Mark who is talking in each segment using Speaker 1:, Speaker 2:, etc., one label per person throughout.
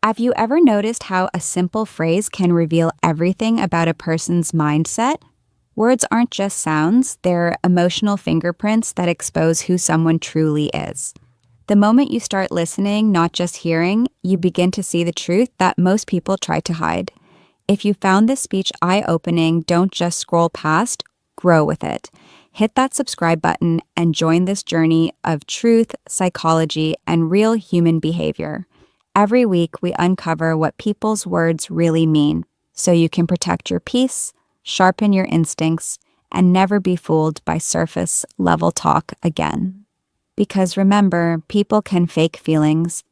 Speaker 1: Have you ever noticed how a simple phrase can reveal everything about a person's mindset? Words aren't just sounds, they're emotional fingerprints that expose who someone truly is. The moment you start listening, not just hearing, you begin to see the truth that most people try to hide. If you found this speech eye-opening, don't just scroll past, grow with it. Hit that subscribe button and join this journey of truth, psychology, and real human behavior. Every week, we uncover what people's words really mean, so you can protect your peace, sharpen your instincts, and never be fooled by surface-level talk again. Because remember, people can fake feelings.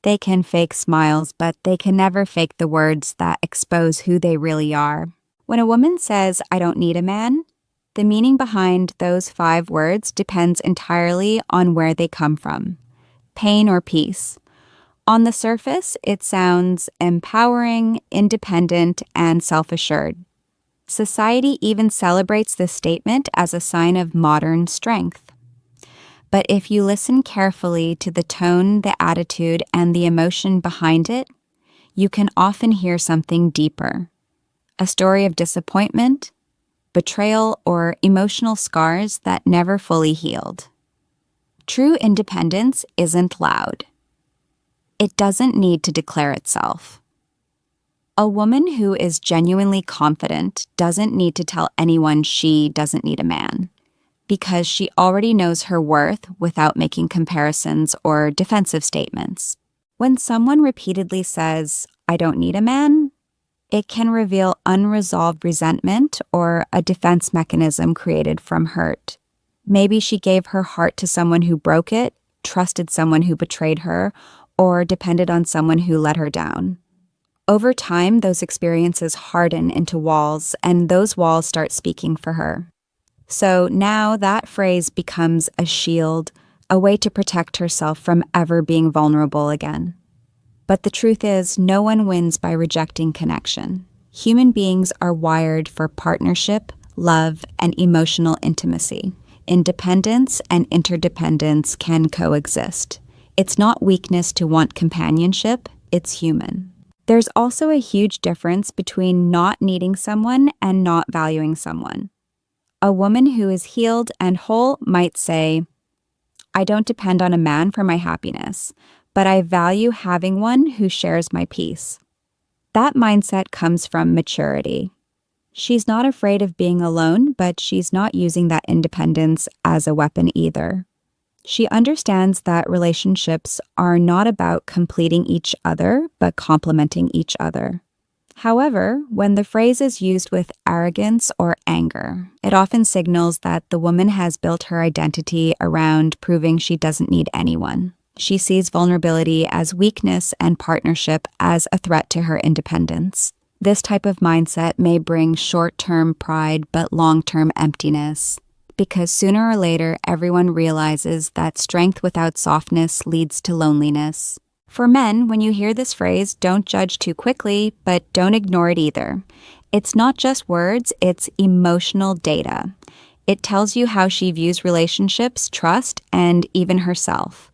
Speaker 1: They can fake smiles, but they can never fake the words that expose who they really are. When a woman says, "I don't need a man," the meaning behind those 5 words depends entirely on where they come from. Pain or peace. On the surface, it sounds empowering, independent, and self-assured. Society even celebrates this statement as a sign of modern strength. But if you listen carefully to the tone, the attitude, and the emotion behind it, you can often hear something deeper. A story of disappointment, betrayal, or emotional scars that never fully healed. True independence isn't loud. It doesn't need to declare itself. A woman who is genuinely confident doesn't need to tell anyone she doesn't need a man, because she already knows her worth without making comparisons or defensive statements. When someone repeatedly says, "I don't need a man," it can reveal unresolved resentment or a defense mechanism created from hurt. Maybe she gave her heart to someone who broke it, trusted someone who betrayed her, or depended on someone who let her down. Over time, those experiences harden into walls, and those walls start speaking for her. So now that phrase becomes a shield, a way to protect herself from ever being vulnerable again. But the truth is, no one wins by rejecting connection. Human beings are wired for partnership, love, and emotional intimacy. Independence and interdependence can coexist. It's not weakness to want companionship, it's human. There's also a huge difference between not needing someone and not valuing someone. A woman who is healed and whole might say, "I don't depend on a man for my happiness, but I value having one who shares my peace." That mindset comes from maturity. She's not afraid of being alone, but she's not using that independence as a weapon either. She understands that relationships are not about completing each other, but complementing each other. However, when the phrase is used with arrogance or anger, it often signals that the woman has built her identity around proving she doesn't need anyone. She sees vulnerability as weakness and partnership as a threat to her independence. This type of mindset may bring short-term pride but long-term emptiness, because sooner or later everyone realizes that strength without softness leads to loneliness. For men, when you hear this phrase, don't judge too quickly, but don't ignore it either. It's not just words, it's emotional data. It tells you how she views relationships, trust, and even herself.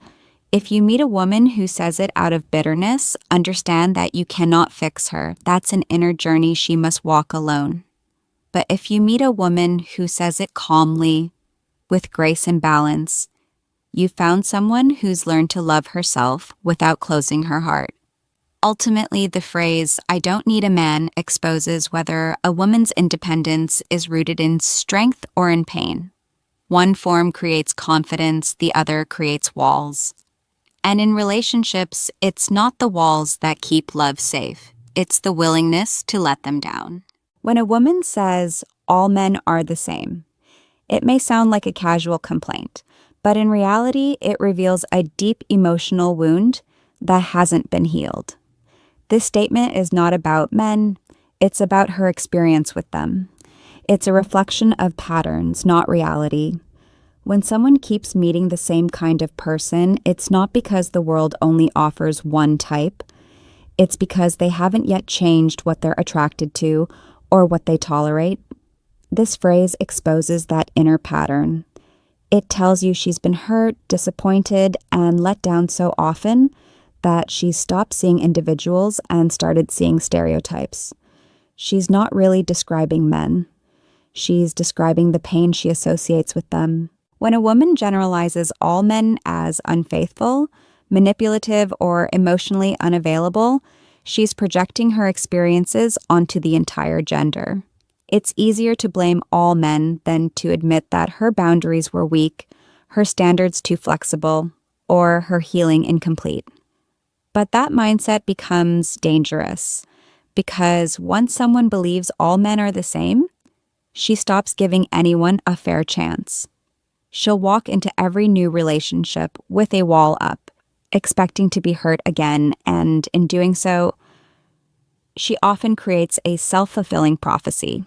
Speaker 1: If you meet a woman who says it out of bitterness, understand that you cannot fix her. That's an inner journey she must walk alone. But if you meet a woman who says it calmly, with grace and balance, you found someone who's learned to love herself without closing her heart. Ultimately, the phrase, "I don't need a man," exposes whether a woman's independence is rooted in strength or in pain. One form creates confidence, the other creates walls. And in relationships, it's not the walls that keep love safe. It's the willingness to let them down. When a woman says, "all men are the same," it may sound like a casual complaint, but in reality, it reveals a deep emotional wound that hasn't been healed. This statement is not about men, it's about her experience with them. It's a reflection of patterns, not reality. When someone keeps meeting the same kind of person, it's not because the world only offers one type. It's because they haven't yet changed what they're attracted to or what they tolerate. This phrase exposes that inner pattern. It tells you she's been hurt, disappointed, and let down so often that she's stopped seeing individuals and started seeing stereotypes. She's not really describing men. She's describing the pain she associates with them. When a woman generalizes all men as unfaithful, manipulative, or emotionally unavailable, she's projecting her experiences onto the entire gender. It's easier to blame all men than to admit that her boundaries were weak, her standards too flexible, or her healing incomplete. But that mindset becomes dangerous because once someone believes all men are the same, she stops giving anyone a fair chance. She'll walk into every new relationship with a wall up, expecting to be hurt again, and in doing so, she often creates a self-fulfilling prophecy,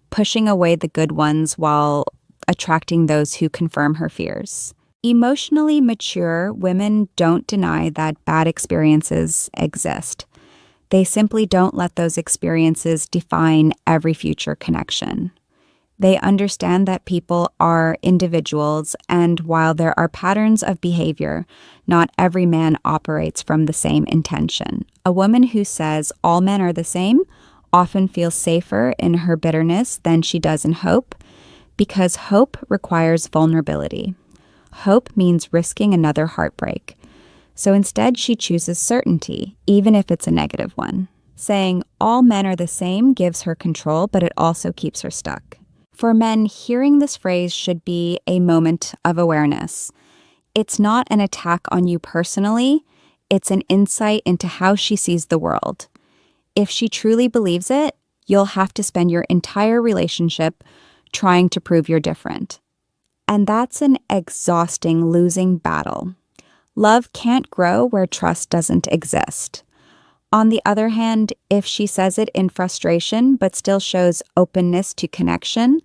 Speaker 1: pushing away the good ones while attracting those who confirm her fears. Emotionally mature women don't deny that bad experiences exist. They simply don't let those experiences define every future connection. They understand that people are individuals, and while there are patterns of behavior, not every man operates from the same intention. A woman who says all men are the same often feels safer in her bitterness than she does in hope, because hope requires vulnerability. Hope means risking another heartbreak. So instead, she chooses certainty, even if it's a negative one. Saying all men are the same gives her control, but it also keeps her stuck. For men, hearing this phrase should be a moment of awareness. It's not an attack on you personally, it's an insight into how she sees the world. If she truly believes it, you'll have to spend your entire relationship trying to prove you're different. And that's an exhausting losing battle. Love can't grow where trust doesn't exist. On the other hand, if she says it in frustration but still shows openness to connection,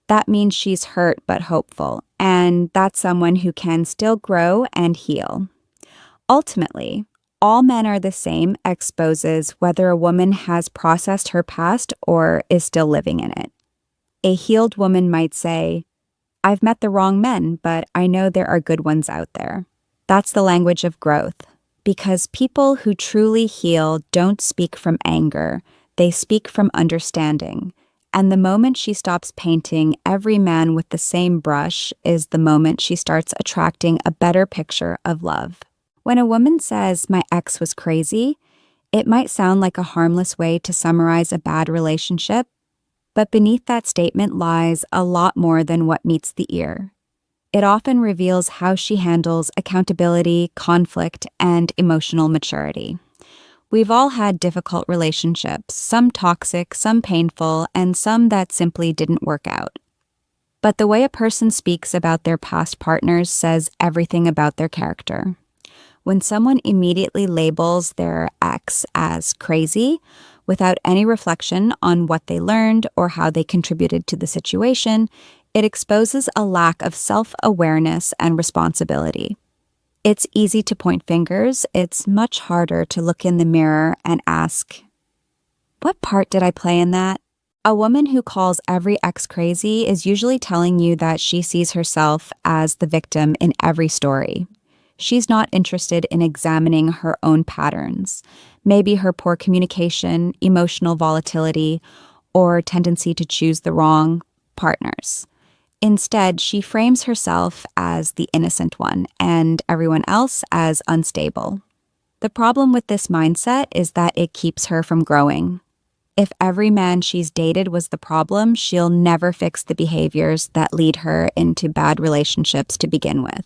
Speaker 1: that means she's hurt but hopeful, and that's someone who can still grow and heal. Ultimately, all men are the same exposes whether a woman has processed her past or is still living in it. A healed woman might say, "I've met the wrong men, but I know there are good ones out there." That's the language of growth. Because people who truly heal don't speak from anger, they speak from understanding. And the moment she stops painting every man with the same brush is the moment she starts attracting a better picture of love. When a woman says, "My ex was crazy," it might sound like a harmless way to summarize a bad relationship, but beneath that statement lies a lot more than what meets the ear. It often reveals how she handles accountability, conflict, and emotional maturity. We've all had difficult relationships, some toxic, some painful, and some that simply didn't work out. But the way a person speaks about their past partners says everything about their character. When someone immediately labels their ex as crazy, without any reflection on what they learned or how they contributed to the situation, it exposes a lack of self-awareness and responsibility. It's easy to point fingers. It's much harder to look in the mirror and ask, what part did I play in that? A woman who calls every ex crazy is usually telling you that she sees herself as the victim in every story. She's not interested in examining her own patterns, maybe her poor communication, emotional volatility, or tendency to choose the wrong partners. Instead, she frames herself as the innocent one and everyone else as unstable. The problem with this mindset is that it keeps her from growing. If every man she's dated was the problem, she'll never fix the behaviors that lead her into bad relationships to begin with.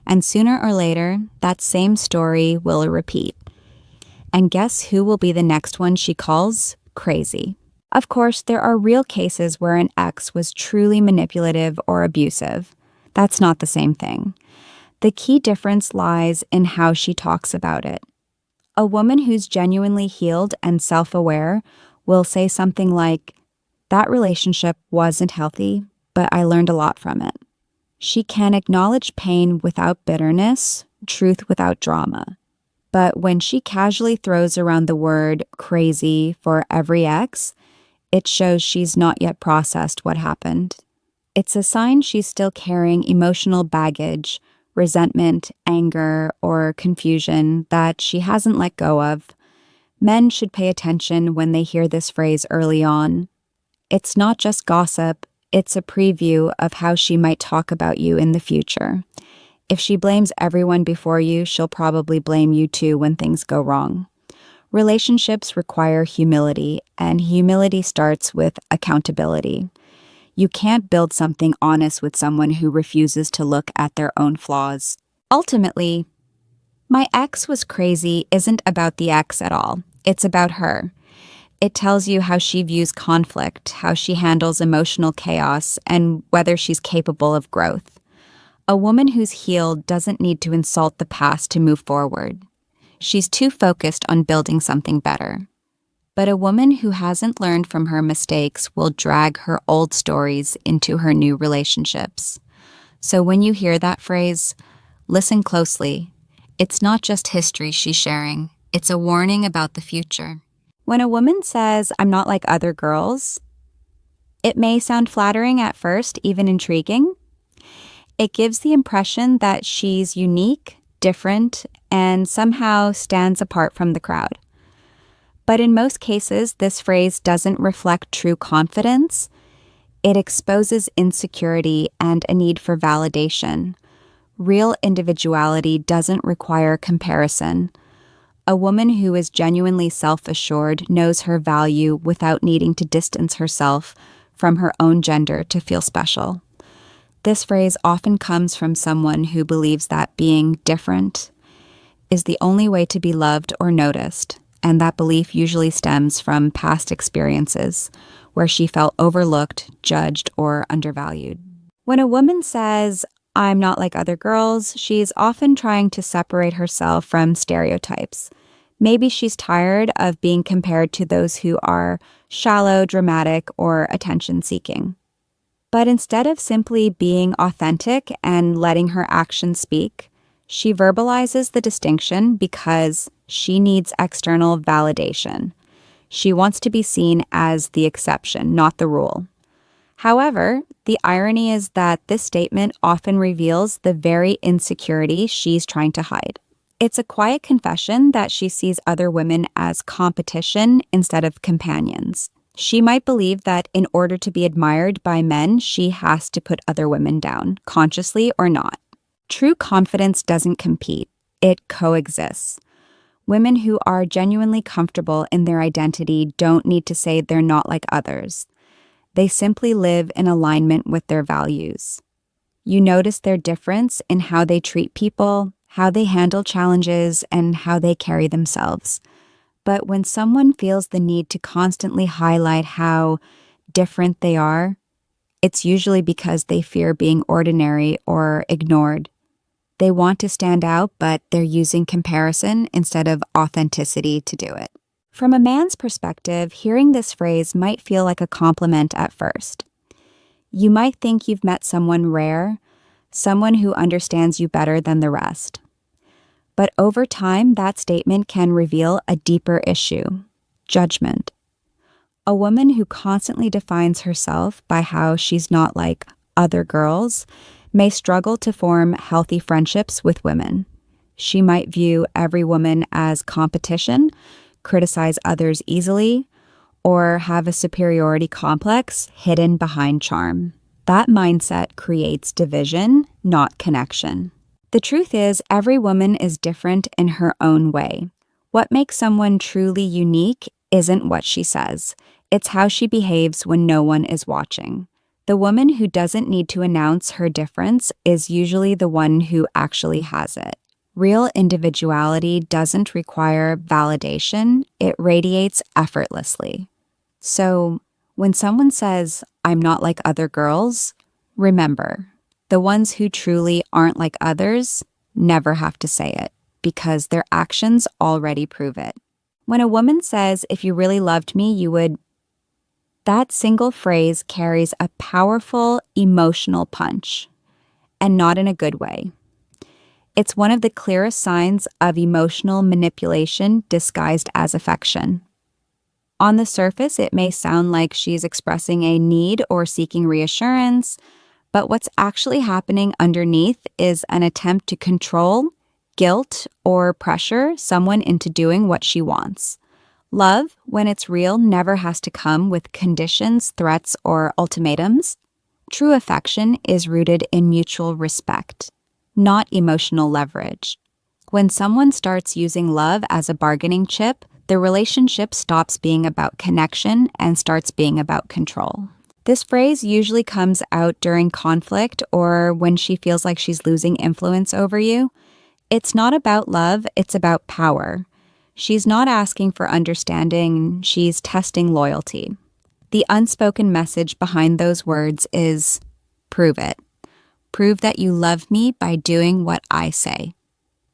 Speaker 1: And sooner or later, that same story will repeat. And guess who will be the next one she calls crazy? Of course, there are real cases where an ex was truly manipulative or abusive. That's not the same thing. The key difference lies in how she talks about it. A woman who's genuinely healed and self-aware will say something like, "That relationship wasn't healthy, but I learned a lot from it." She can acknowledge pain without bitterness, truth without drama. But when she casually throws around the word crazy for every ex, it shows she's not yet processed what happened. It's a sign she's still carrying emotional baggage resentment, anger, or confusion that she hasn't let go of. Men should pay attention when they hear this phrase early on. It's not just gossip, it's a preview of how she might talk about you in the future. If she blames everyone before you, she'll probably blame you too when things go wrong. Relationships require humility, and humility starts with accountability. You can't build something honest with someone who refuses to look at their own flaws. Ultimately, my ex was crazy isn't about the ex at all. It's about her. It tells you how she views conflict, how she handles emotional chaos, and whether she's capable of growth. A woman who's healed doesn't need to insult the past to move forward. She's too focused on building something better. But a woman who hasn't learned from her mistakes will drag her old stories into her new relationships. So when you hear that phrase, listen closely. It's not just history she's sharing. It's a warning about the future. When a woman says, "I'm not like other girls," it may sound flattering at first, even intriguing. It gives the impression that she's unique, different, and somehow stands apart from the crowd. But in most cases, this phrase doesn't reflect true confidence. It exposes insecurity and a need for validation. Real individuality doesn't require comparison. A woman who is genuinely self-assured knows her value without needing to distance herself from her own gender to feel special. This phrase often comes from someone who believes that being different is the only way to be loved or noticed, and that belief usually stems from past experiences where she felt overlooked, judged, or undervalued. When a woman says, "I'm not like other girls," she's often trying to separate herself from stereotypes. Maybe she's tired of being compared to those who are shallow, dramatic, or attention-seeking. But instead of simply being authentic and letting her actions speak, she verbalizes the distinction because she needs external validation. She wants to be seen as the exception, not the rule. However, the irony is that this statement often reveals the very insecurity she's trying to hide. It's a quiet confession that she sees other women as competition instead of companions. She might believe that in order to be admired by men, she has to put other women down, consciously or not. True confidence doesn't compete, it coexists. Women who are genuinely comfortable in their identity don't need to say they're not like others. They simply live in alignment with their values. You notice their difference in how they treat people, how they handle challenges, and how they carry themselves. But when someone feels the need to constantly highlight how different they are, it's usually because they fear being ordinary or ignored. They want to stand out, but they're using comparison instead of authenticity to do it. From a man's perspective, hearing this phrase might feel like a compliment at first. You might think you've met someone rare, someone who understands you better than the rest. But over time, that statement can reveal a deeper issue: judgment. A woman who constantly defines herself by how she's not like other girls may struggle to form healthy friendships with women. She might view every woman as competition, criticize others easily, or have a superiority complex hidden behind charm. That mindset creates division, not connection. The truth is, every woman is different in her own way. What makes someone truly unique isn't what she says. It's how she behaves when no one is watching. The woman who doesn't need to announce her difference is usually the one who actually has it. Real individuality doesn't require validation, it radiates effortlessly. So, when someone says, "I'm not like other girls," remember, the ones who truly aren't like others never have to say it, because their actions already prove it. When a woman says, "If you really loved me, you would," that single phrase carries a powerful emotional punch, and not in a good way. It's one of the clearest signs of emotional manipulation disguised as affection. On the surface, it may sound like she's expressing a need or seeking reassurance, But what's actually happening underneath is an attempt to control, guilt, or pressure someone into doing what she wants. Love, when it's real, never has to come with conditions, threats, or ultimatums. True affection is rooted in mutual respect, not emotional leverage. When someone starts using love as a bargaining chip, the relationship stops being about connection and starts being about control. This phrase usually comes out during conflict or when she feels like she's losing influence over you. It's not about love, it's about power. She's not asking for understanding, she's testing loyalty. The unspoken message behind those words is, prove it. Prove that you love me by doing what I say.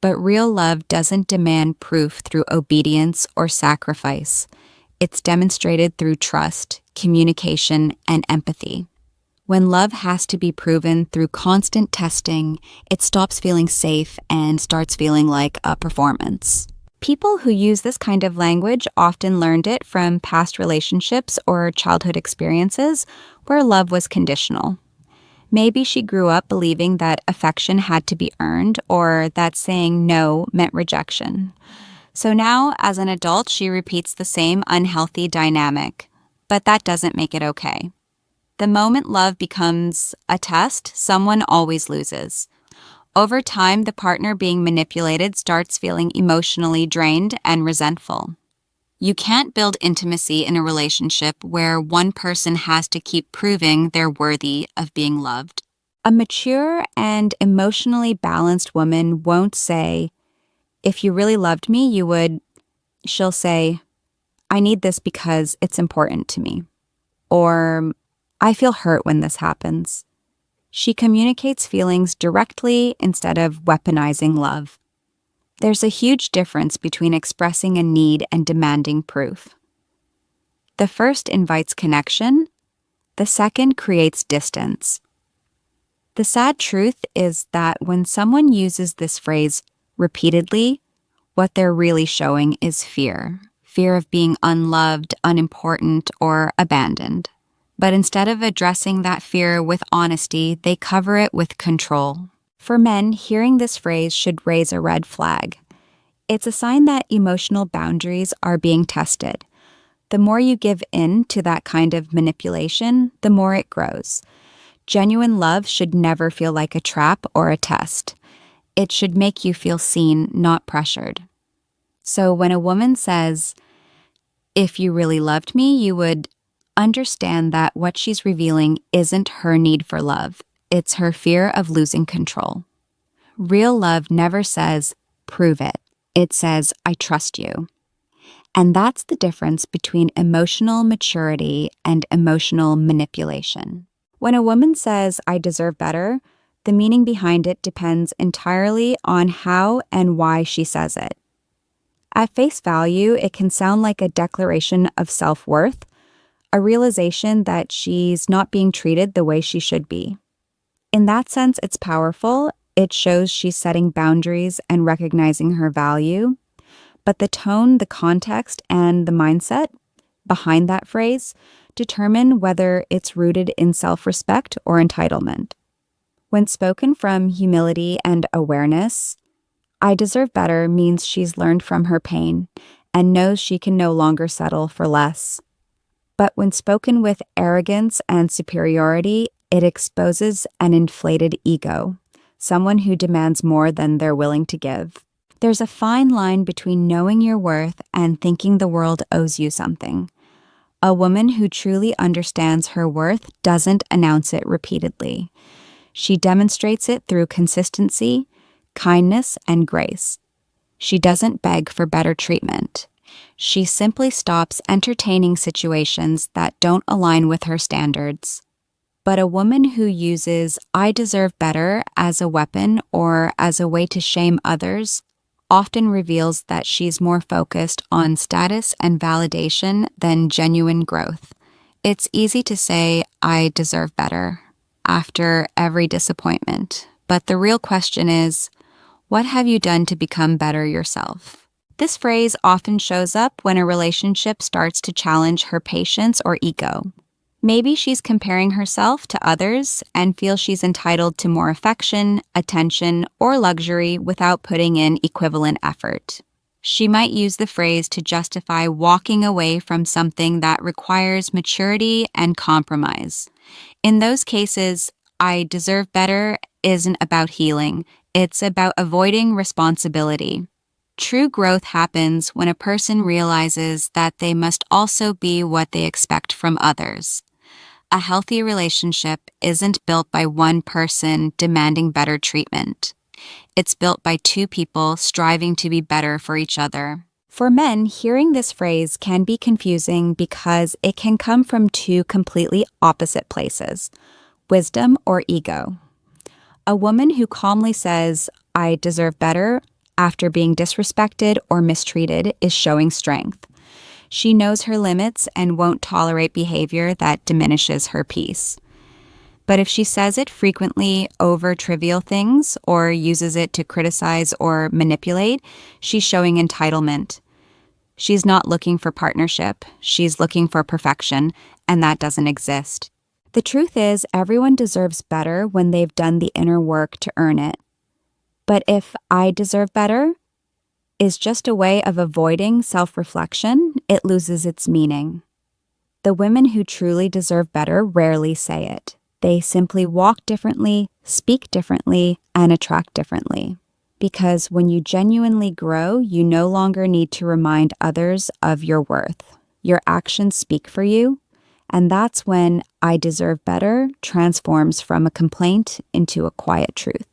Speaker 1: But real love doesn't demand proof through obedience or sacrifice. It's demonstrated through trust, communication, and empathy. When love has to be proven through constant testing, it stops feeling safe and starts feeling like a performance. People who use this kind of language often learned it from past relationships or childhood experiences where love was conditional. Maybe she grew up believing that affection had to be earned or that saying no meant rejection. So now, as an adult, she repeats the same unhealthy dynamic, but that doesn't make it okay. The moment love becomes a test, someone always loses. Over time, the partner being manipulated starts feeling emotionally drained and resentful. You can't build intimacy in a relationship where one person has to keep proving they're worthy of being loved. A mature and emotionally balanced woman won't say, "If you really loved me, you would." She'll say, "I need this because it's important to me." Or, "I feel hurt when this happens." She communicates feelings directly instead of weaponizing love. There's a huge difference between expressing a need and demanding proof. The first invites connection, the second creates distance. The sad truth is that when someone uses this phrase repeatedly, what they're really showing is fear. Fear of being unloved, unimportant, or abandoned. But instead of addressing that fear with honesty, they cover it with control. For men, hearing this phrase should raise a red flag. It's a sign that emotional boundaries are being tested. The more you give in to that kind of manipulation, the more it grows. Genuine love should never feel like a trap or a test. It should make you feel seen, not pressured. So when a woman says, "If you really loved me, you would," understand that what she's revealing isn't her need for love. It's her fear of losing control. Real love never says, "Prove it." It says, "I trust you." And that's the difference between emotional maturity and emotional manipulation. When a woman says, "I deserve better," the meaning behind it depends entirely on how and why she says it. At face value, it can sound like a declaration of self-worth, a realization that she's not being treated the way she should be. In that sense, it's powerful. It shows she's setting boundaries and recognizing her value. But the tone, the context, and the mindset behind that phrase determine whether it's rooted in self-respect or entitlement. When spoken from humility and awareness, "I deserve better" means she's learned from her pain and knows she can no longer settle for less. But when spoken with arrogance and superiority, it exposes an inflated ego, someone who demands more than they're willing to give. There's a fine line between knowing your worth and thinking the world owes you something. A woman who truly understands her worth doesn't announce it repeatedly. She demonstrates it through consistency, kindness, and grace. She doesn't beg for better treatment. She simply stops entertaining situations that don't align with her standards. But a woman who uses "I deserve better" as a weapon or as a way to shame others often reveals that she's more focused on status and validation than genuine growth. It's easy to say, "I deserve better," after every disappointment. But the real question is, what have you done to become better yourself? This phrase often shows up when a relationship starts to challenge her patience or ego. Maybe she's comparing herself to others and feels she's entitled to more affection, attention, or luxury without putting in equivalent effort. She might use the phrase to justify walking away from something that requires maturity and compromise. In those cases, I deserve better isn't about healing, it's about avoiding responsibility. True growth happens when a person realizes that they must also be what they expect from others. A healthy relationship isn't built by one person demanding better treatment. It's built by two people striving to be better for each other. For men, hearing this phrase can be confusing because it can come from two completely opposite places: wisdom or ego. A woman who calmly says, "I deserve better," after being disrespected or mistreated is showing strength. She knows her limits and won't tolerate behavior that diminishes her peace. But if she says it frequently over trivial things or uses it to criticize or manipulate, she's showing entitlement. She's not looking for partnership, she's looking for perfection, and that doesn't exist. The truth is, everyone deserves better when they've done the inner work to earn it. But if "I deserve better" is just a way of avoiding self-reflection, it loses its meaning. The women who truly deserve better rarely say it. They simply walk differently, speak differently, and attract differently. Because when you genuinely grow, you no longer need to remind others of your worth. Your actions speak for you, and that's when "I deserve better" transforms from a complaint into a quiet truth.